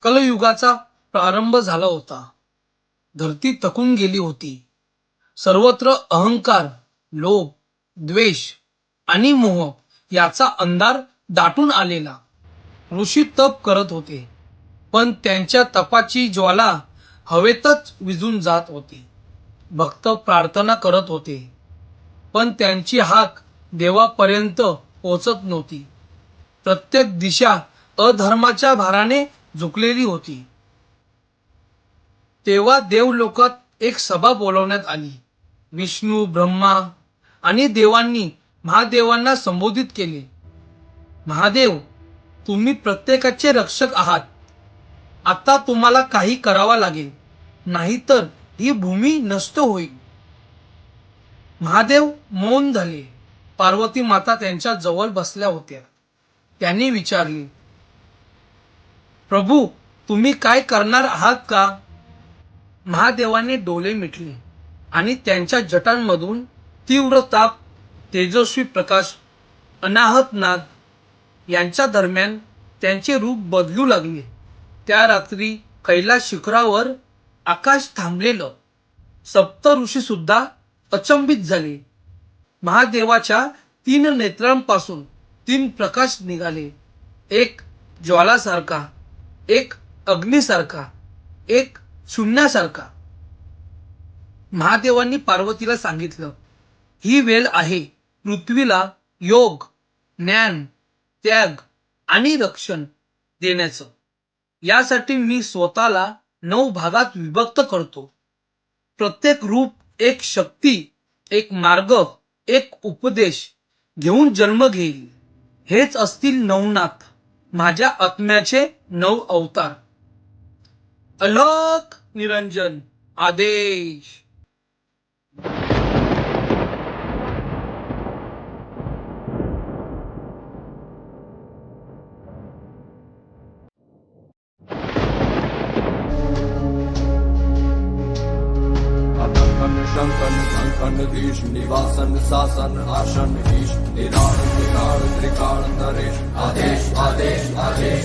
कलयुगाचा प्रारंभ झाला होता. धरती थकून गेली होती. सर्वत्र अहंकार, लोभ, द्वेष आणि मोह याचा अंधार दाटून आलेला. ऋषी तप करत होते, पण त्यांच्या तपाची ज्वाला हवेतच विझून जात होती. भक्त प्रार्थना करत होते, पण त्यांची हाक देवापर्यंत पोहोचत नव्हती. प्रत्येक दिशा अधर्माच्या भाराने झुकलेली होती. तेव्हा देवलोकात एक सभा बोलवण्यात आली. विष्णू, ब्रह्मा आणि देवांनी महादेवांना संबोधित केले. महादेव, तुम्ही प्रत्येकाचे रक्षक आहात. आता तुम्हाला काही करावा लागेल, नाहीतर ही भूमी नष्ट होईल. महादेव मौन झाले. पार्वती माता त्यांच्या जवळ बसल्या होत्या. त्यांनी विचारले, प्रभू, तुम्ही काय करणार आहात का? महादेवाने डोळे मिटले आणि त्यांच्या जटांमधून तीव्र ताप, तेजस्वी प्रकाश, अनाहत नाद यांच्या दरम्यान त्यांचे रूप बदलू लागले. त्या रात्री कैलास शिखरावर आकाश थांबलेलं. सप्त ऋषी सुद्धा अचंबित झाले. महादेवाच्या 3 नेत्रांपासून 3 प्रकाश निघाले. एक ज्वालासारखा, एक अग्नीसारखा, एक शून्यासारखा. महादेवांनी पार्वतीला सांगितलं, ही वेळ आहे पृथ्वीला योग, ज्ञान, त्याग आणि रक्षण देण्याचं. यासाठी मी स्वतःला 9 भागात विभक्त करतो. प्रत्येक रूप एक शक्ती, एक मार्ग, एक उपदेश घेऊन जन्म घेईल. हेच असतील नवनाथ, माझ्या आत्म्याचे 9 अवतार. अलख निरंजन आदेश. शंकन कंकन वीश निवासन शासन आसन ईश निराण त्रिकाण नरेश आदेश आदेश आदेश